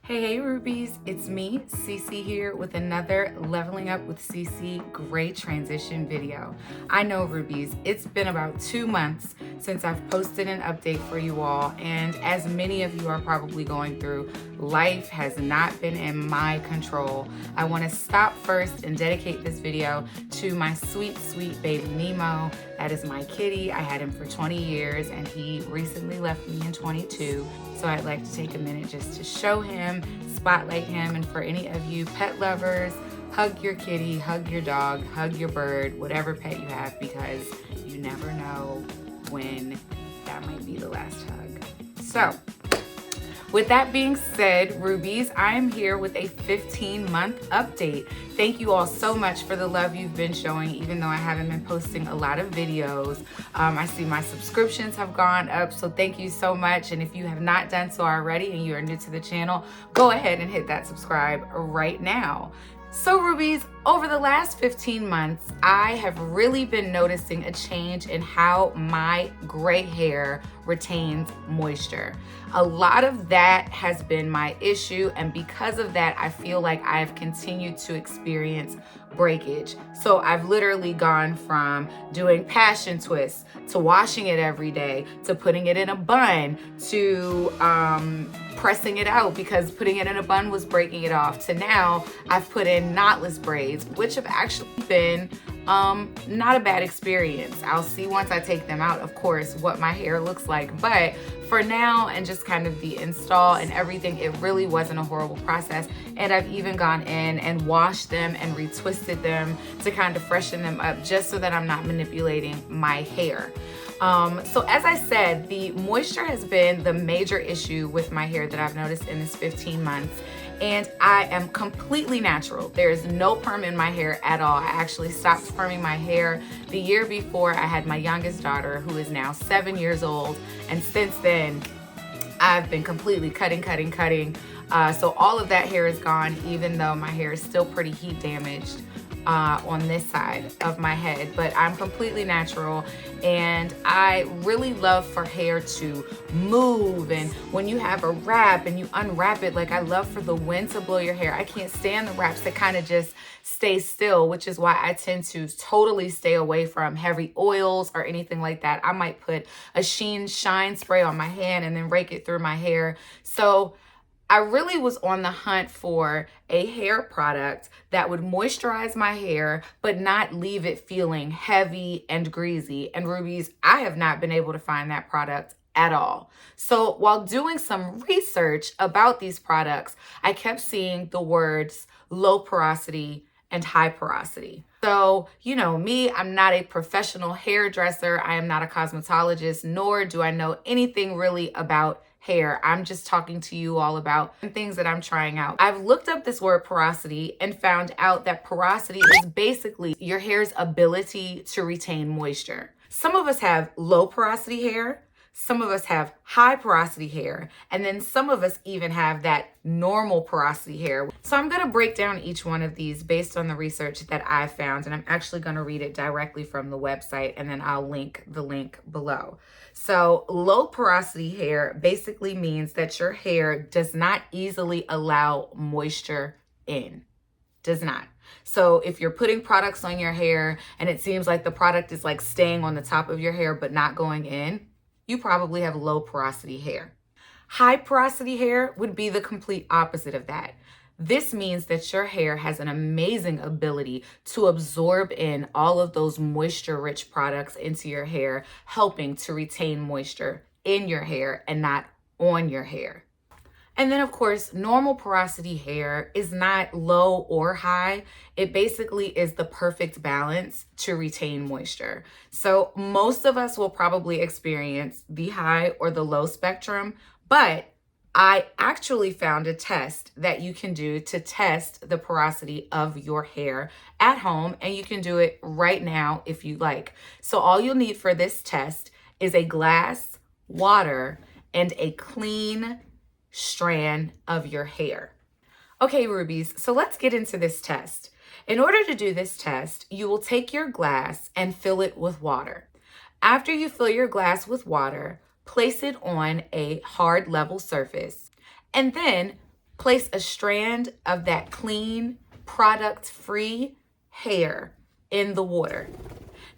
Hey Rubies, it's me, Cece here with another Leveling Up with Cece great transition video. I know Rubies, it's been about 2 months since I've posted an update for you all, and as many of you are probably going through, life has not been in my control. I want to stop first and dedicate this video to my sweet, sweet baby Nemo. That is my kitty. I had him for 20 years and he recently left me in 22. So I'd like to take a minute just to show him, spotlight him, and for any of you pet lovers, hug your kitty, hug your dog, hug your bird, whatever pet you have, because you never know when that might be the last hug. So, with that being said, Rubies, I'm here with a 15-month update. Thank you all so much for the love you've been showing, even though I haven't been posting a lot of videos. I see my subscriptions have gone up, so thank you so much. And if you have not done so already and you are new to the channel, go ahead and hit that subscribe right now. So Rubies, over the last 15 months, I have really been noticing a change in how my gray hair retains moisture. A lot of that has been my issue, and because of that, I feel like I have continued to experience breakage. So I've literally gone from doing passion twists to washing it every day to putting it in a bun to pressing it out because putting it in a bun was breaking it off, to now I've put in knotless braids, which have actually been not a bad experience. I'll see once I take them out, of course, what my hair looks like, but for now and just kind of the install and everything, it really wasn't a horrible process. And I've even gone in and washed them and retwisted them to kind of freshen them up just so that I'm not manipulating my hair. So as I said, the moisture has been the major issue with my hair that I've noticed in this 15 months. And I am completely natural. There is no perm in my hair at all. I actually stopped perming my hair the year before I had my youngest daughter, who is now 7 years old. And since then, I've been completely cutting. So all of that hair is gone, even though my hair is still pretty heat damaged on this side of my head, but I'm completely natural, and I really love for hair to move. And when you have a wrap and you unwrap it, like I love for the wind to blow your hair. I can't stand the wraps that kind of just stay still, which is why I tend to totally stay away from heavy oils or anything like that. I might put a shine spray on my hand and then rake it through my hair. So I really was on the hunt for a hair product that would moisturize my hair, but not leave it feeling heavy and greasy. And Rubies, I have not been able to find that product at all. So while doing some research about these products, I kept seeing the words low porosity and high porosity. So, you know me, I'm not a professional hairdresser. I am not a cosmetologist, nor do I know anything really about hair. I'm just talking to you all about things that I'm trying out. I've looked up this word porosity and found out that porosity is basically your hair's ability to retain moisture. Some of us have low porosity hair, some of us have high porosity hair, and then some of us even have that normal porosity hair. So I'm going to break down each one of these based on the research that I've found, and I'm actually going to read it directly from the website, and then I'll link the link below. So low porosity hair basically means that your hair does not easily allow moisture in. Does not. So if you're putting products on your hair and it seems like the product is like staying on the top of your hair but not going in, you probably have low porosity hair. High porosity hair would be the complete opposite of that. This means that your hair has an amazing ability to absorb in all of those moisture-rich products into your hair, helping to retain moisture in your hair and not on your hair. And then, of course, normal porosity hair is not low or high. It basically is the perfect balance to retain moisture. So most of us will probably experience the high or the low spectrum, but I actually found a test that you can do to test the porosity of your hair at home, and you can do it right now if you like. So all you'll need for this test is a glass, water, and a clean strand of your hair. Okay, Rubies, so let's get into this test. In order to do this test, you will take your glass and fill it with water. After you fill your glass with water, place it on a hard level surface, and then place a strand of that clean, product-free hair in the water.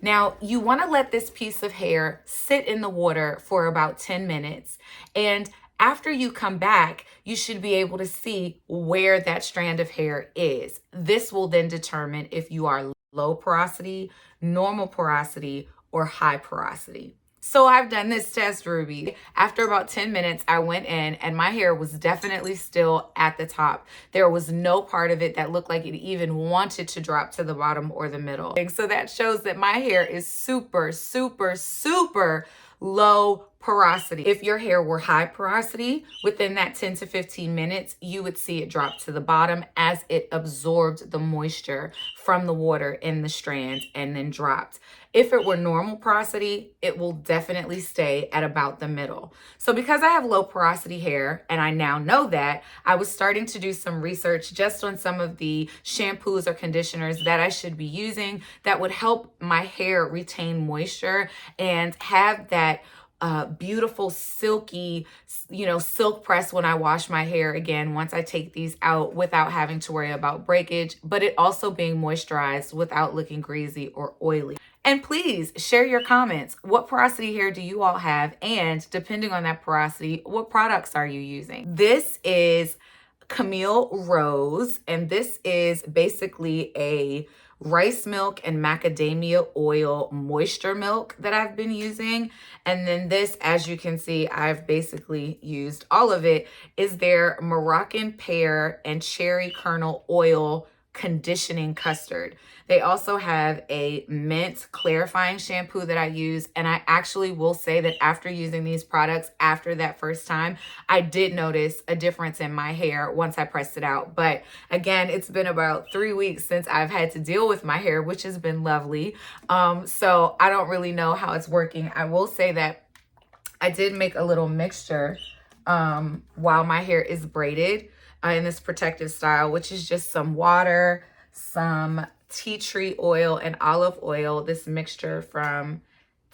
Now, you want to let this piece of hair sit in the water for about 10 minutes. And after you come back, you should be able to see where that strand of hair is. This will then determine if you are low porosity, normal porosity, or high porosity. So I've done this test, Ruby. After about 10 minutes, I went in and my hair was definitely still at the top. There was no part of it that looked like it even wanted to drop to the bottom or the middle. And so that shows that my hair is super, super, super low porosity. If your hair were high porosity, within that 10 to 15 minutes, you would see it drop to the bottom as it absorbed the moisture from the water in the strands and then dropped. If it were normal porosity, it will definitely stay at about the middle. So because I have low porosity hair, and I now know that, I was starting to do some research just on some of the shampoos or conditioners that I should be using that would help my hair retain moisture and have that beautiful silky, silk press when I wash my hair again once I take these out without having to worry about breakage, but it also being moisturized without looking greasy or oily. And please share your comments. What porosity hair do you all have? And depending on that porosity, what products are you using? This is Camille Rose, and this is basically a rice milk and macadamia oil moisture milk that I've been using. And then this, as you can see, I've basically used all of it, is their Moroccan pear and cherry kernel oil conditioning custard. They also have a mint clarifying shampoo that I use, and I actually will say that after using these products after that first time, I did notice a difference in my hair once I pressed it out. But again, it's been about 3 weeks since I've had to deal with my hair, which has been lovely. So I don't really know how it's working. I will say that I did make a little mixture while my hair is braided in this protective style, which is just some water, some tea tree oil, and olive oil. This mixture from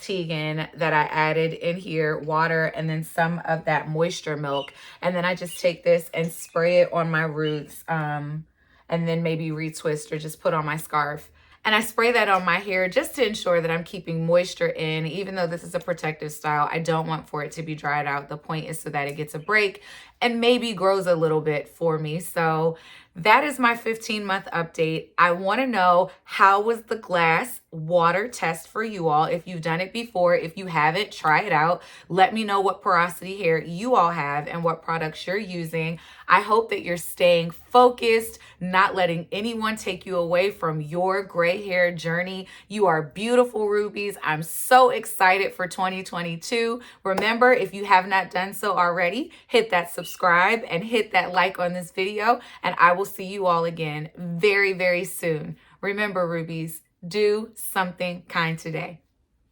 Tegan that I added in here, water, and then some of that moisture milk. And then I just take this and spray it on my roots, and then maybe retwist or just put on my scarf. And I spray that on my hair just to ensure that I'm keeping moisture in. Even though this is a protective style, I don't want for it to be dried out. The point is so that it gets a break and maybe grows a little bit for me. So that is my 15-month update. I want to know, how was the glass water test for you all? If you've done it before, if you haven't, try it out. Let me know what porosity hair you all have and what products you're using. I hope that you're staying focused, not letting anyone take you away from your gray hair journey. You are beautiful, Rubies. I'm so excited for 2022. Remember, if you have not done so already, hit that subscribe and hit that like on this video, and I will see you all again very, very soon. Remember, Rubies, do something kind today.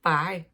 Bye.